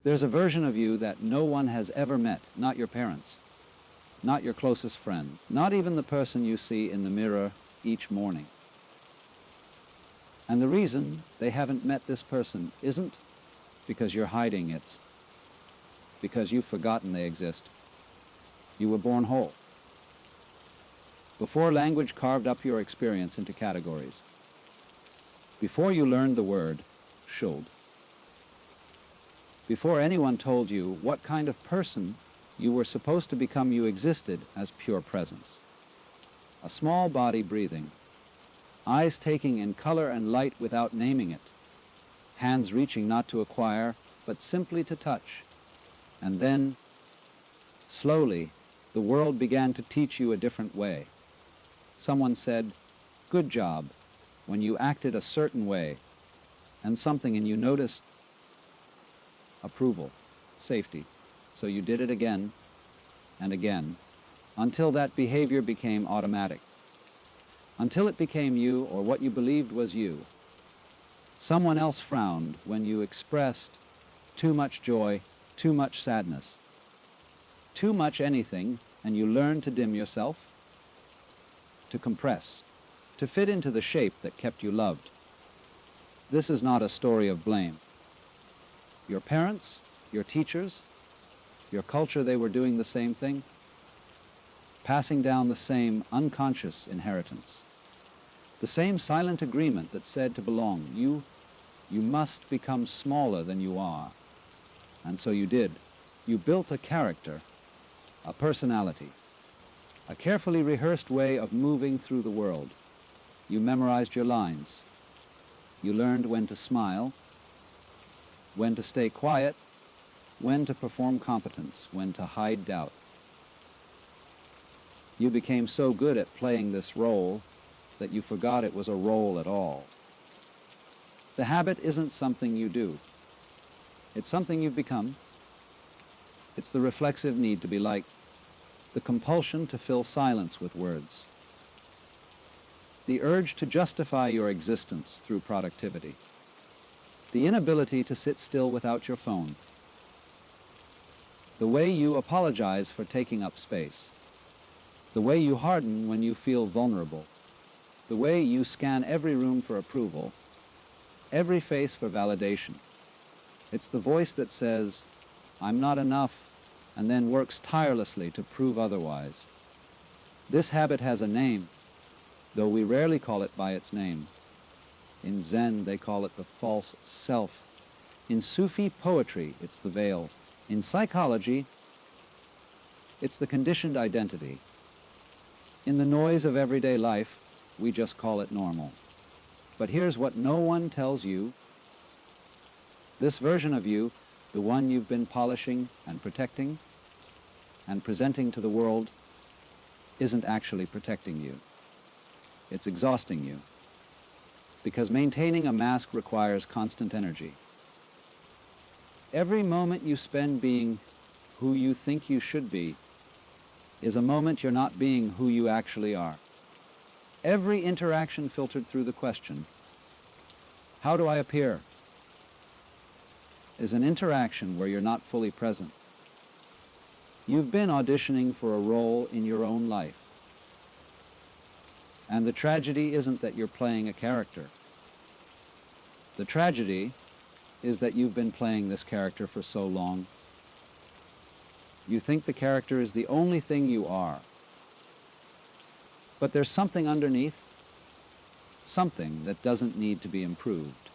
There's a version of you that no one has ever met, not your parents, not your closest friend, not even the person you see in the mirror each morning. And the reason they haven't met this person isn't because you're hiding, it's because you've forgotten they exist. You were born whole. Before language carved up your experience into categories. Before you learned the word should. Before anyone told you what kind of person you were supposed to become, you existed as pure presence. A small body breathing, eyes taking in color and light without naming it, hands reaching not to acquire, but simply to touch. And then, slowly, the world began to teach you a different way. Someone said, "Good job," when you acted a certain way, and something in you noticed approval, safety. So you did it again and again, until that behavior became automatic, until it became you or what you believed was you. Someone else frowned when you expressed too much joy, too much sadness, too much anything, and you learned to dim yourself, to compress, to fit into the shape that kept you loved. This is not a story of blame. Your parents, your teachers, your culture, they were doing the same thing, passing down the same unconscious inheritance, the same silent agreement that said to belong, you must become smaller than you are. And so you did. You built a character, a personality, a carefully rehearsed way of moving through the world. You memorized your lines. You learned when to smile, when to stay quiet, when to perform competence, when to hide doubt. You became so good at playing this role that you forgot it was a role at all. The habit isn't something you do. It's something you've become. It's the reflexive need to be liked, the compulsion to fill silence with words, the urge to justify your existence through productivity, the inability to sit still without your phone, the way you apologize for taking up space, the way you harden when you feel vulnerable, the way you scan every room for approval, every face for validation. It's the voice that says, "I'm not enough," and then works tirelessly to prove otherwise. This habit has a name, though we rarely call it by its name. In Zen, they call it the false self. In Sufi poetry, it's the veil. In psychology, it's the conditioned identity. In the noise of everyday life, we just call it normal. But here's what no one tells you. This version of you, the one you've been polishing and protecting and presenting to the world, isn't actually protecting you. It's exhausting you. Because maintaining a mask requires constant energy. Every moment you spend being who you think you should be is a moment you're not being who you actually are. Every interaction filtered through the question, "How do I appear?" is an interaction where you're not fully present. You've been auditioning for a role in your own life. And the tragedy isn't that you're playing a character. The tragedy is that you've been playing this character for so long. You think the character is the only thing you are. But there's something underneath, something that doesn't need to be improved.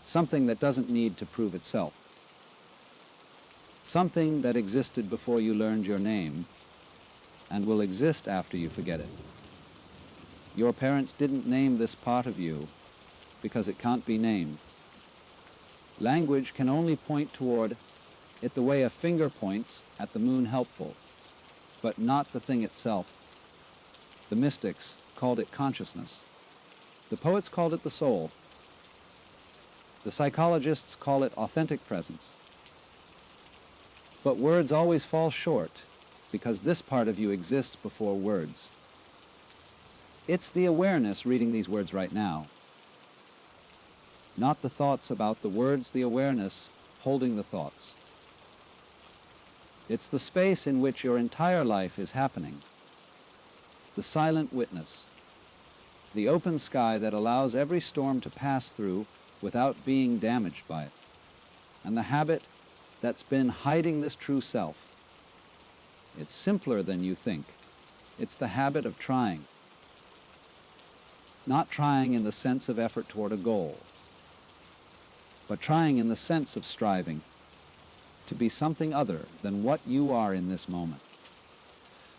Something that doesn't need to prove itself. Something that existed before you learned your name and will exist after you forget it. Your parents didn't name this part of you because it can't be named. Language can only point toward it the way a finger points at the moon helpful, but not the thing itself. The mystics called it consciousness. The poets called it the soul. The psychologists call it authentic presence. But words always fall short because this part of you exists before words. It's the awareness reading these words right now. Not the thoughts about the words, the awareness holding the thoughts. It's the space in which your entire life is happening, the silent witness, the open sky that allows every storm to pass through without being damaged by it, and the habit that's been hiding this true self. It's simpler than you think. It's the habit of trying. Not trying in the sense of effort toward a goal, but trying in the sense of striving to be something other than what you are in this moment.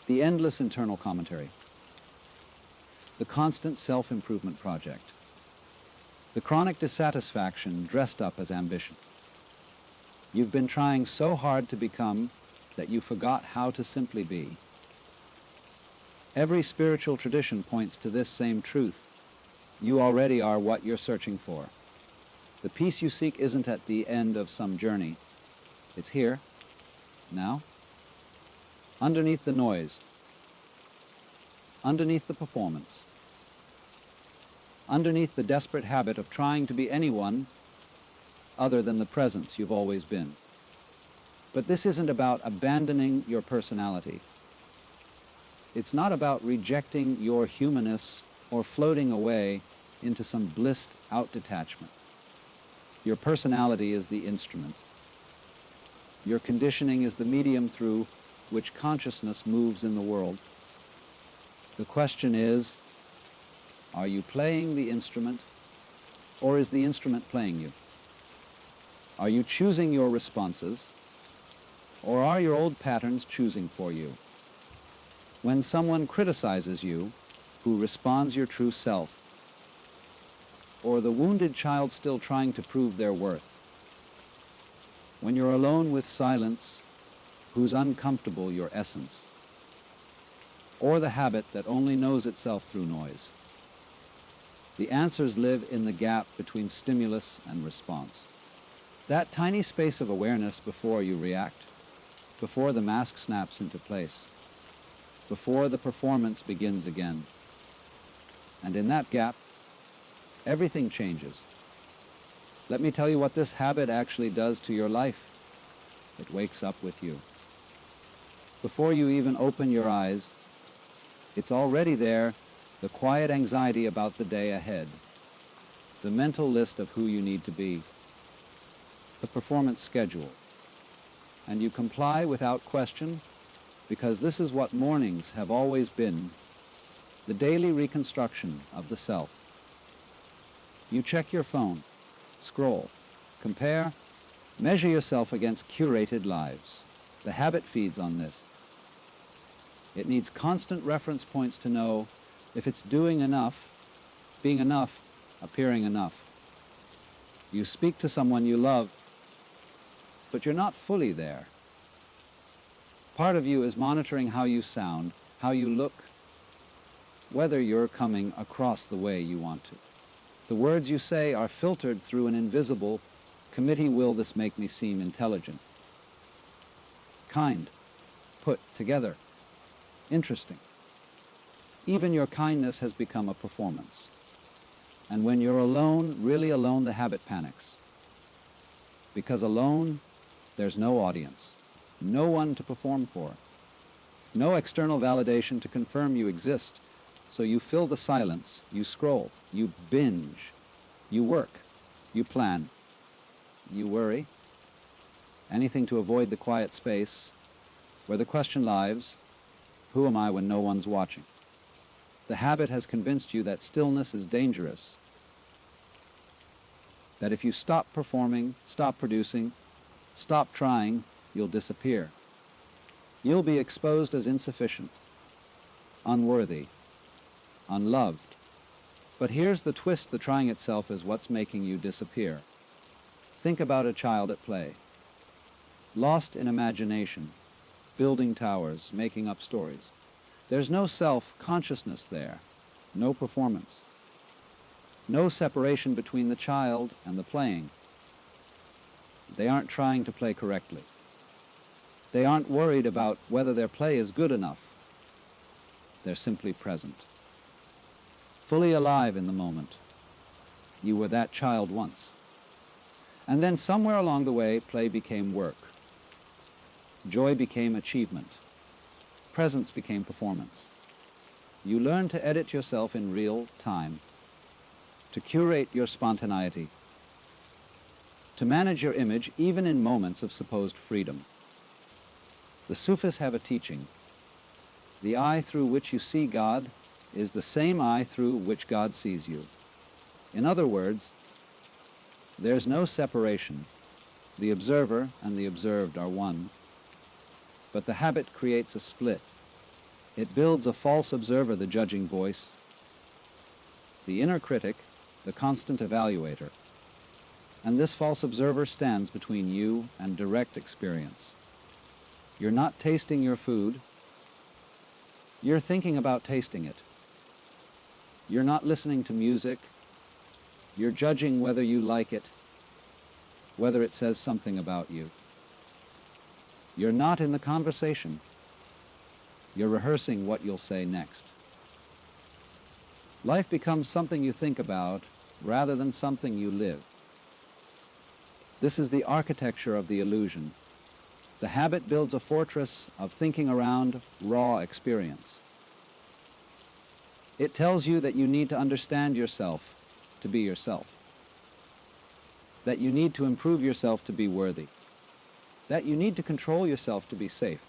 The endless internal commentary, the constant self-improvement project, the chronic dissatisfaction dressed up as ambition. You've been trying so hard to become that you forgot how to simply be. Every spiritual tradition points to this same truth. You already are what you're searching for. The peace you seek isn't at the end of some journey. It's here, now, underneath the noise, underneath the performance, underneath the desperate habit of trying to be anyone other than the presence you've always been. But this isn't about abandoning your personality. It's not about rejecting your humanness or floating away into some blissed out-detachment. Your personality is the instrument. Your conditioning is the medium through which consciousness moves in the world. The question is, are you playing the instrument, or is the instrument playing you? Are you choosing your responses, or are your old patterns choosing for you? When someone criticizes you, who responds your true self, or the wounded child still trying to prove their worth? When you're alone with silence, who's uncomfortable your essence? Or the habit that only knows itself through noise? The answers live in the gap between stimulus and response. That tiny space of awareness before you react, before the mask snaps into place, before the performance begins again. And in that gap, everything changes. Let me tell you what this habit actually does to your life. It wakes up with you. Before you even open your eyes, it's already there, the quiet anxiety about the day ahead, the mental list of who you need to be, the performance schedule. And you comply without question, because this is what mornings have always been, the daily reconstruction of the self. You check your phone, scroll, compare, measure yourself against curated lives. The habit feeds on this. It needs constant reference points to know if it's doing enough, being enough, appearing enough. You speak to someone you love, but you're not fully there. Part of you is monitoring how you sound, how you look, whether you're coming across the way you want to. The words you say are filtered through an invisible committee. Will this make me seem intelligent? Kind, put together, interesting. Even your kindness has become a performance. And when you're alone, really alone, the habit panics. Because alone, there's no audience, no one to perform for, no external validation to confirm you exist. So you fill the silence, you scroll, you binge, you work, you plan, you worry. Anything to avoid the quiet space where the question lies, who am I when no one's watching? The habit has convinced you that stillness is dangerous, that if you stop performing, stop producing, stop trying, you'll disappear. You'll be exposed as insufficient, unworthy, unloved. But here's the twist: the trying itself is what's making you disappear. Think about a child at play, lost in imagination, building towers, making up stories. There's no self-consciousness there, no performance, no separation between the child and the playing. They aren't trying to play correctly. They aren't worried about whether their play is good enough. They're simply present, fully alive in the moment. You were that child once. And then somewhere along the way, play became work. Joy became achievement. Presence became performance. You learn to edit yourself in real time, to curate your spontaneity, to manage your image even in moments of supposed freedom. The Sufis have a teaching. The eye through which you see God is the same eye through which God sees you. In other words, there's no separation. The observer and the observed are one. But the habit creates a split. It builds a false observer, the judging voice, the inner critic, the constant evaluator. And this false observer stands between you and direct experience. You're not tasting your food. You're thinking about tasting it. You're not listening to music. You're judging whether you like it, whether it says something about you. You're not in the conversation. You're rehearsing what you'll say next. Life becomes something you think about rather than something you live. This is the architecture of the illusion. The habit builds a fortress of thinking around raw experience. It tells you that you need to understand yourself to be yourself, that you need to improve yourself to be worthy, that you need to control yourself to be safe.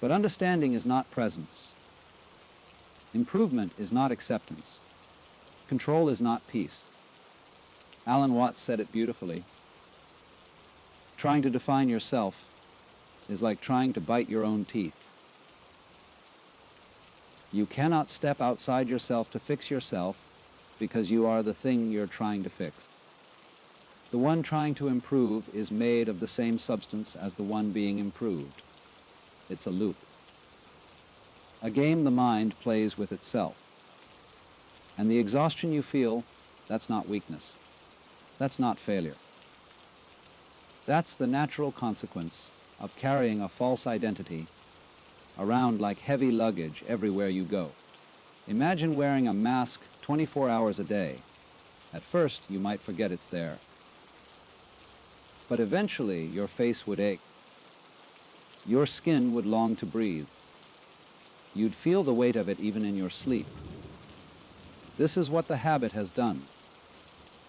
But understanding is not presence. Improvement is not acceptance. Control is not peace. Alan Watts said it beautifully. Trying to define yourself is like trying to bite your own teeth. You cannot step outside yourself to fix yourself because you are the thing you're trying to fix. The one trying to improve is made of the same substance as the one being improved. It's a loop. A game the mind plays with itself. And the exhaustion you feel, that's not weakness. That's not failure. That's the natural consequence of carrying a false identity around like heavy luggage everywhere you go. Imagine wearing a mask 24 hours a day. At first, you might forget it's there. But eventually, your face would ache. Your skin would long to breathe. You'd feel the weight of it even in your sleep. This is what the habit has done.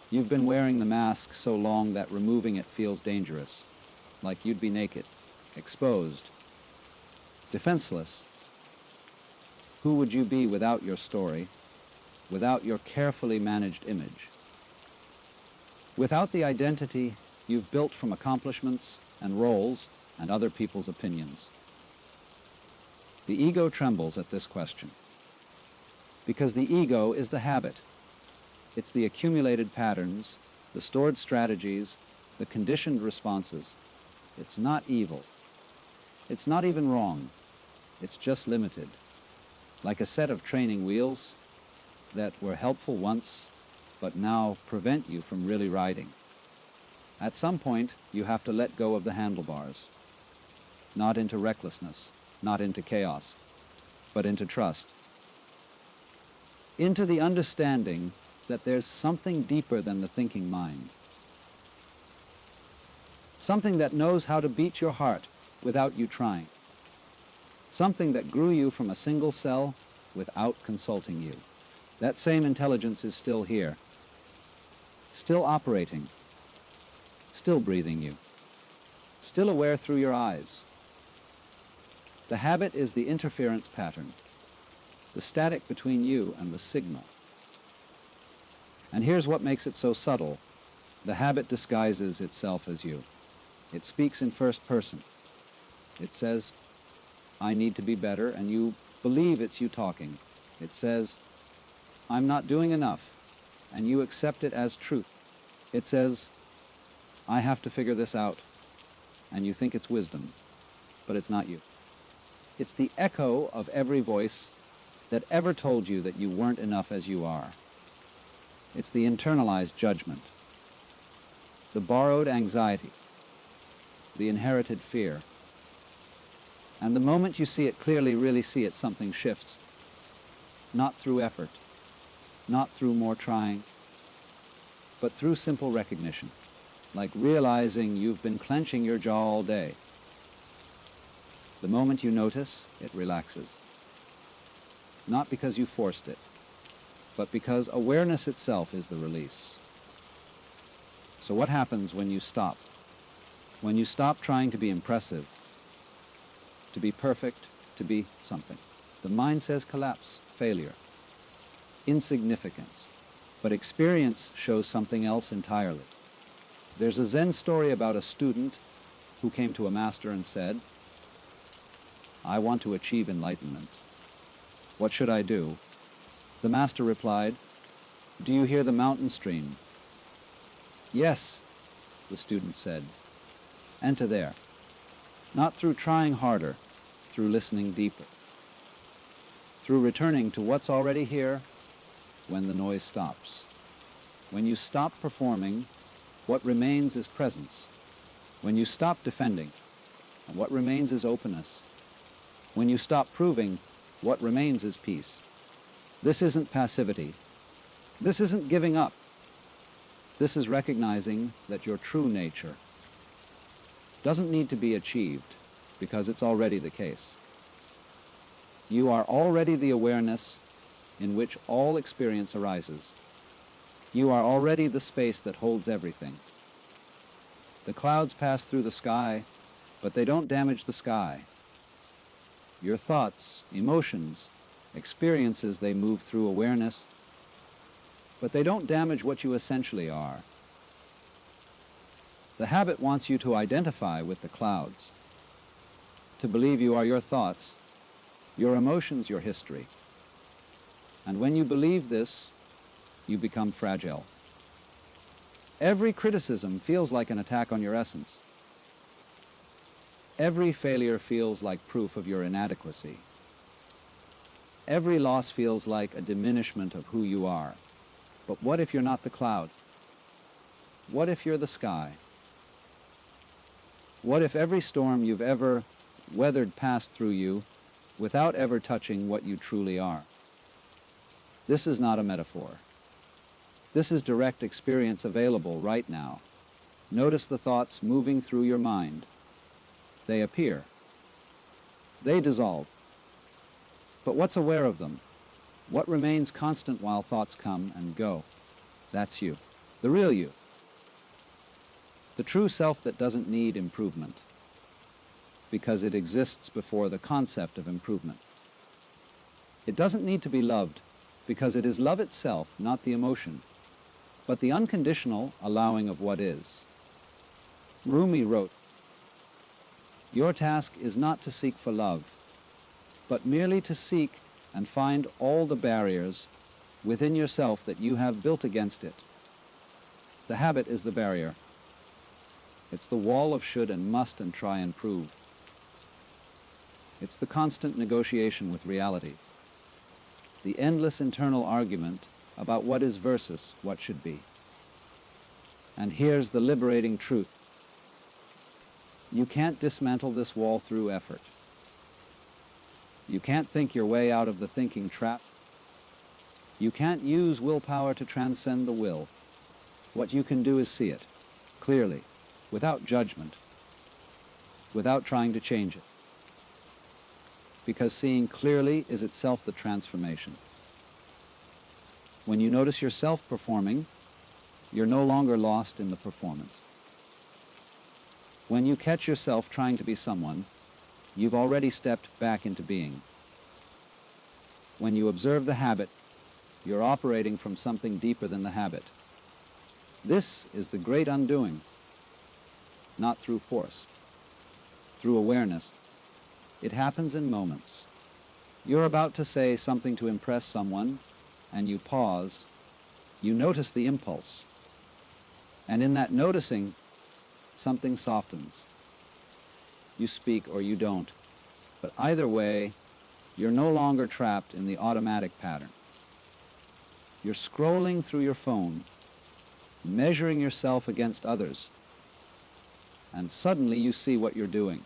You've been wearing the mask so long that removing it feels dangerous, like you'd be naked, exposed, defenseless. Who would you be without your story, without your carefully managed image? Without the identity you've built from accomplishments and roles and other people's opinions? The ego trembles at this question, because the ego is the habit. It's the accumulated patterns, the stored strategies, the conditioned responses. It's not evil. It's not even wrong. It's just limited, like a set of training wheels that were helpful once, but now prevent you from really riding. At some point, you have to let go of the handlebars, not into recklessness, not into chaos, but into trust, into the understanding that there's something deeper than the thinking mind, something that knows how to beat your heart without you trying, something that grew you from a single cell without consulting you. That same intelligence is still here, still operating, still breathing you, still aware through your eyes. The habit is the interference pattern, the static between you and the signal. And here's what makes it so subtle. The habit disguises itself as you. It speaks in first person. It says, I need to be better, and you believe it's you talking. It says, I'm not doing enough, and you accept it as truth. It says, I have to figure this out, and you think it's wisdom, but it's not you. It's the echo of every voice that ever told you that you weren't enough as you are. It's the internalized judgment, the borrowed anxiety, the inherited fear. And the moment you see it clearly, really see it, something shifts. Not through effort, not through more trying, but through simple recognition. like realizing you've been clenching your jaw all day. The moment you notice, it relaxes. Not because you forced it, but because awareness itself is the release. So what happens when you stop? When you stop trying to be impressive, to be perfect, to be something? The mind says collapse, failure, insignificance. But experience shows something else entirely. There's a Zen story about a student who came to a master and said, "I want to achieve enlightenment. What should I do?" The master replied, "Do you hear the mountain stream?" "Yes," the student said. "Enter there. Not through trying harder, through listening deeper. Through returning to what's already here when the noise stops. When you stop performing, what remains is presence. When you stop defending, what remains is openness. When you stop proving, what remains is peace. This isn't passivity. This isn't giving up. This is recognizing that your true nature doesn't need to be achieved because it's already the case. You are already the awareness in which all experience arises. You are already the space that holds everything. The clouds pass through the sky, but they don't damage the sky. Your thoughts, emotions, experiences, they move through awareness, but they don't damage what you essentially are. The habit wants you to identify with the clouds, to believe you are your thoughts, your emotions, your history. And when you believe this, you become fragile. Every criticism feels like an attack on your essence. Every failure feels like proof of your inadequacy. Every loss feels like a diminishment of who you are. But what if you're not the cloud? What if you're the sky? What if every storm you've ever weathered passed through you without ever touching what you truly are? This is not a metaphor. This is direct experience available right now. Notice the thoughts moving through your mind. They appear. They dissolve. But what's aware of them? What remains constant while thoughts come and go? That's you, the real you. The true self that doesn't need improvement, because it exists before the concept of improvement. It doesn't need to be loved, because it is love itself, not the emotion, but the unconditional allowing of what is. Rumi wrote, "Your task is not to seek for love, but merely to seek and find all the barriers within yourself that you have built against it. The habit is the barrier. It's the wall of should and must and try and prove. It's the constant negotiation with reality, the endless internal argument about what is versus what should be. And here's the liberating truth. You can't dismantle this wall through effort. You can't think your way out of the thinking trap. You can't use willpower to transcend the will. What you can do is see it, clearly, without judgment, without trying to change it. Because seeing clearly is itself the transformation. When you notice yourself performing, you're no longer lost in the performance. When you catch yourself trying to be someone, you've already stepped back into being. When you observe the habit, you're operating from something deeper than the habit. This is the great undoing, not through force, through awareness. It happens in moments. You're about to say something to impress someone, and you pause. You notice the impulse. And in that noticing, something softens. You speak or you don't. But either way, you're no longer trapped in the automatic pattern. You're scrolling through your phone, measuring yourself against others, and suddenly you see what you're doing.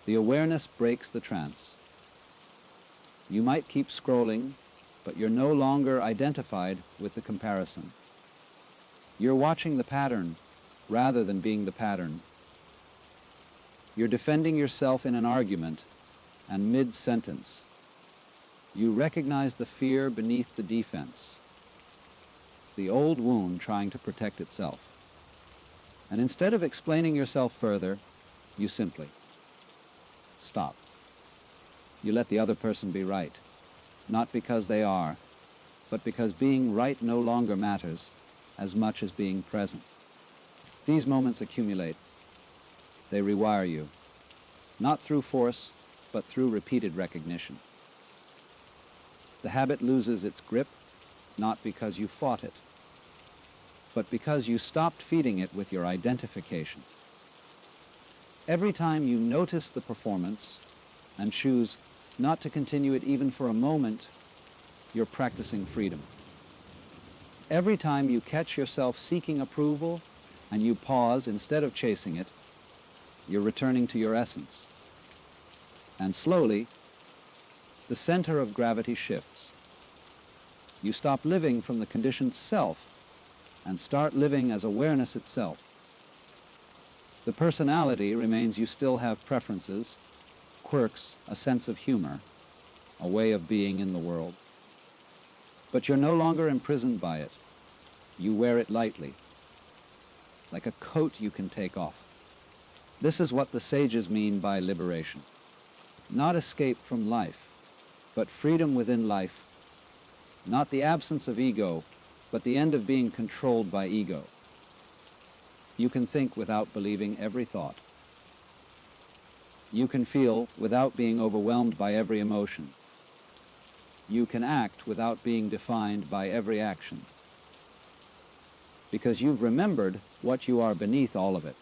The awareness breaks the trance. You might keep scrolling, but you're no longer identified with the comparison. You're watching the pattern, rather than being the pattern. You're defending yourself in an argument, and mid-sentence, you recognize the fear beneath the defense, the old wound trying to protect itself. And instead of explaining yourself further, you simply stop. You let the other person be right, not because they are, but because being right no longer matters as much as being present. These moments accumulate. They rewire you, not through force, but through repeated recognition. The habit loses its grip, not because you fought it, but because you stopped feeding it with your identification. Every time you notice the performance and choose not to continue it even for a moment, you're practicing freedom. Every time you catch yourself seeking approval and you pause instead of chasing it, you're returning to your essence. And slowly, the center of gravity shifts. You stop living from the conditioned self and start living as awareness itself. The personality remains. You still have preferences, quirks, a sense of humor, a way of being in the world. But you're no longer imprisoned by it. You wear it lightly, like a coat you can take off. This is what the sages mean by liberation. Not escape from life, but freedom within life. Not the absence of ego, but the end of being controlled by ego. You can think without believing every thought. You can feel without being overwhelmed by every emotion. You can act without being defined by every action. Because you've remembered what you are beneath all of it.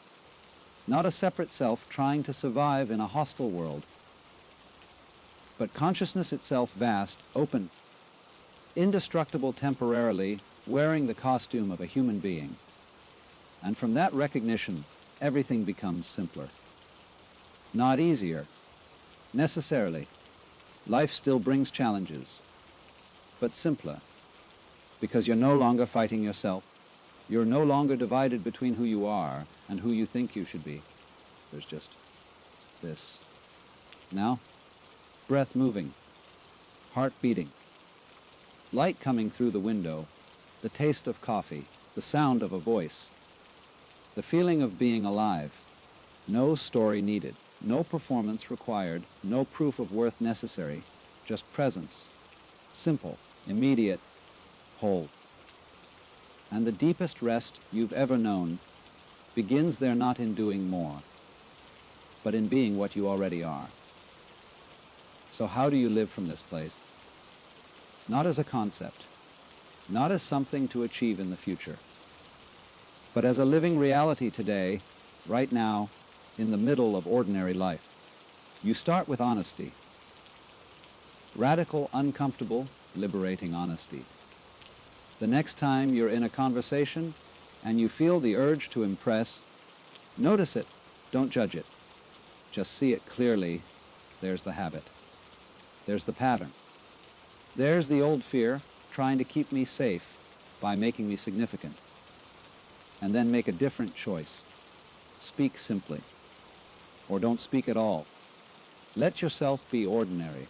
Not a separate self trying to survive in a hostile world, but consciousness itself vast, open, indestructible temporarily, wearing the costume of a human being. And from that recognition, everything becomes simpler. Not easier, necessarily. Life still brings challenges, but simpler, because you're no longer fighting yourself. You're no longer divided between who you are and who you think you should be. There's just this. Now, breath moving, heart beating, light coming through the window, the taste of coffee, the sound of a voice, the feeling of being alive. No story needed, no performance required, no proof of worth necessary, just presence, simple, immediate, whole. And the deepest rest you've ever known begins there not in doing more, but in being what you already are. So how do you live from this place? Not as a concept, not as something to achieve in the future, but as a living reality today, right now, in the middle of ordinary life. You start with honesty. Radical, uncomfortable, liberating honesty. The next time you're in a conversation and you feel the urge to impress, notice it, don't judge it. Just see it clearly. There's the habit. There's the pattern. There's the old fear trying to keep me safe by making me significant. And then make a different choice. Speak simply. Or don't speak at all. Let yourself be ordinary.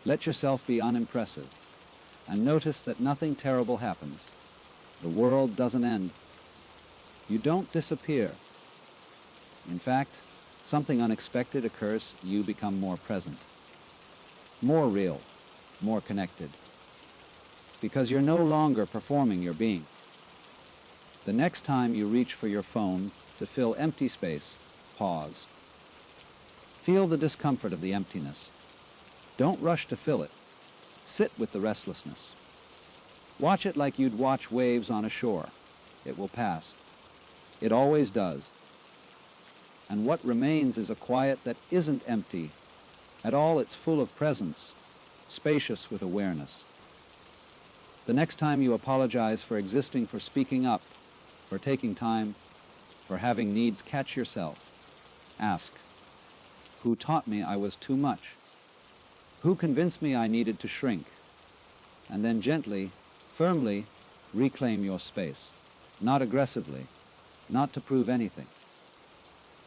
Let yourself be unimpressive. And notice that nothing terrible happens. The world doesn't end. You don't disappear. In fact, something unexpected occurs. You become more present, more real, more connected. Because you're no longer performing your being. The next time you reach for your phone to fill empty space, pause. Feel the discomfort of the emptiness. Don't rush to fill it. Sit with the restlessness. Watch it like you'd watch waves on a shore. It will pass. It always does. And what remains is a quiet that isn't empty. At all, it's full of presence, spacious with awareness. The next time you apologize for existing, for speaking up, for taking time, for having needs, catch yourself. Ask, who taught me I was too much? Who convinced me I needed to shrink? And then gently, firmly, reclaim your space. Not aggressively, not to prove anything,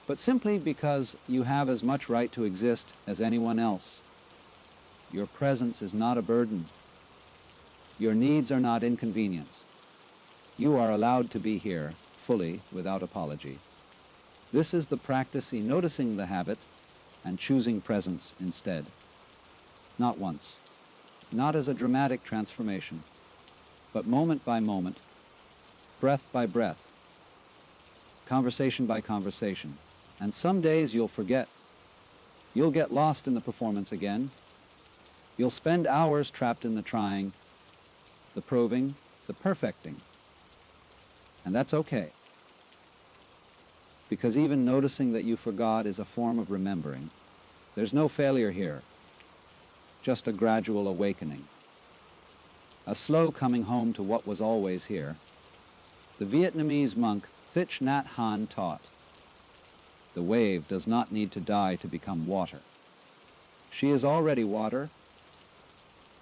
but simply because you have as much right to exist as anyone else. Your presence is not a burden. Your needs are not inconvenience. You are allowed to be here, fully, without apology. This is the practice in noticing the habit and choosing presence instead. Not once, not as a dramatic transformation, but moment by moment, breath by breath, conversation by conversation. And some days you'll forget. You'll get lost in the performance again. You'll spend hours trapped in the trying, the proving, the perfecting. And that's okay. Because even noticing that you forgot is a form of remembering. There's no failure here, just a gradual awakening. A slow coming home to what was always here. The Vietnamese monk Thich Nhat Hanh taught, the wave does not need to die to become water. She is already water.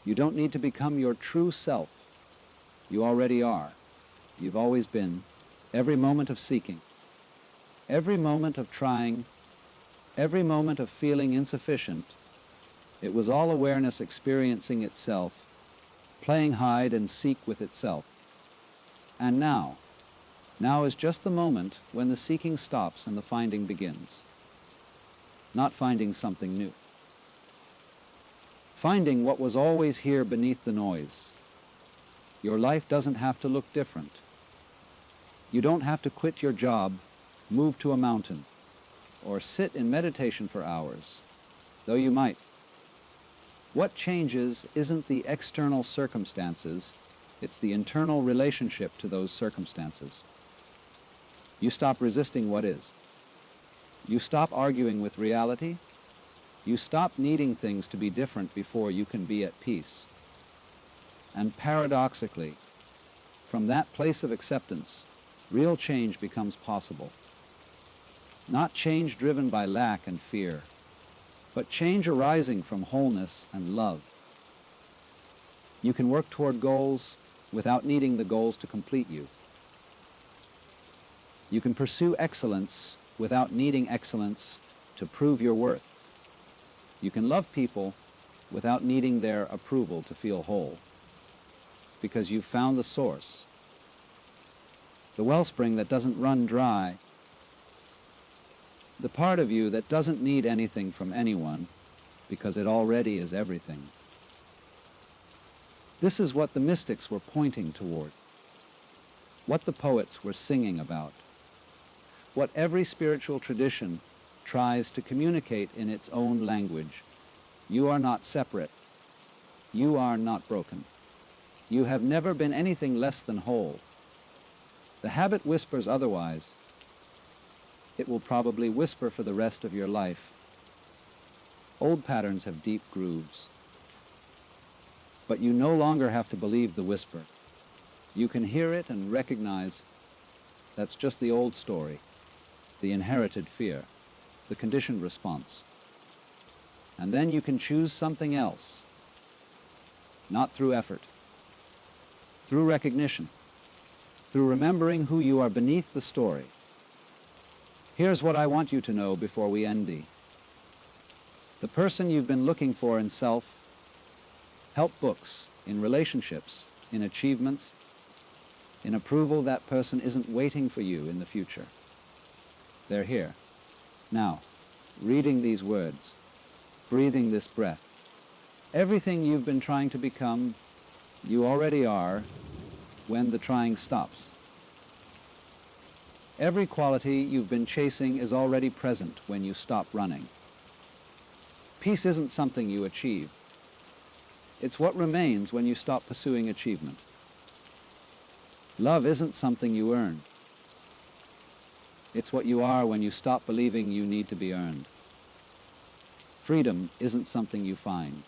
You don't need to become your true self. You already are. You've always been. Every moment of seeking, every moment of trying, every moment of feeling insufficient, it was all awareness experiencing itself, playing hide and seek with itself. And now is just the moment when the seeking stops and the finding begins. Not finding something new. Finding what was always here beneath the noise. Your life doesn't have to look different. You don't have to quit your job, move to a mountain, or sit in meditation for hours, though you might. What changes isn't the external circumstances, it's the internal relationship to those circumstances. You stop resisting what is. You stop arguing with reality. You stop needing things to be different before you can be at peace. And paradoxically, from that place of acceptance, real change becomes possible. Not change driven by lack and fear, but change arising from wholeness and love. You can work toward goals without needing the goals to complete you. You can pursue excellence without needing excellence to prove your worth. You can love people without needing their approval to feel whole, because you've found the source, the wellspring that doesn't run dry, the part of you that doesn't need anything from anyone because it already is everything. This is what the mystics were pointing toward, what the poets were singing about, what every spiritual tradition tries to communicate in its own language. You are not separate. You are not broken. You have never been anything less than whole. The habit whispers otherwise. It will probably whisper for the rest of your life. Old patterns have deep grooves. But you no longer have to believe the whisper. You can hear it and recognize that's just the old story, the inherited fear, the conditioned response. And then you can choose something else, not through effort, through recognition, through remembering who you are beneath the story. Here's what I want you to know before we end. The person you've been looking for in self, help books, in relationships, in achievements, in approval, that person isn't waiting for you in the future. They're here, now, reading these words, breathing this breath. Everything you've been trying to become, you already are when the trying stops. Every quality you've been chasing is already present when you stop running. Peace isn't something you achieve. It's what remains when you stop pursuing achievement. Love isn't something you earn. It's what you are when you stop believing you need to be earned. Freedom isn't something you find.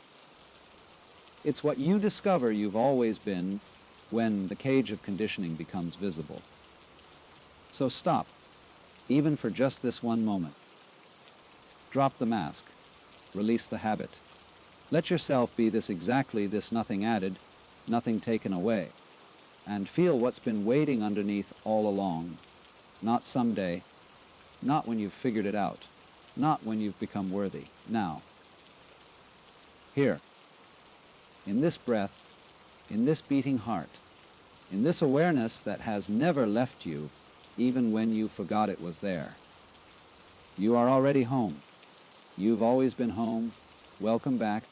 It's what you discover you've always been when the cage of conditioning becomes visible. So stop, even for just this one moment. Drop the mask. Release the habit. Let yourself be this exactly, this nothing added, nothing taken away, and feel what's been waiting underneath all along. Not someday, not when you've figured it out, not when you've become worthy. Now. Here, in this breath, in this beating heart, in this awareness that has never left you, even when you forgot it was there. You are already home. You've always been home. Welcome back.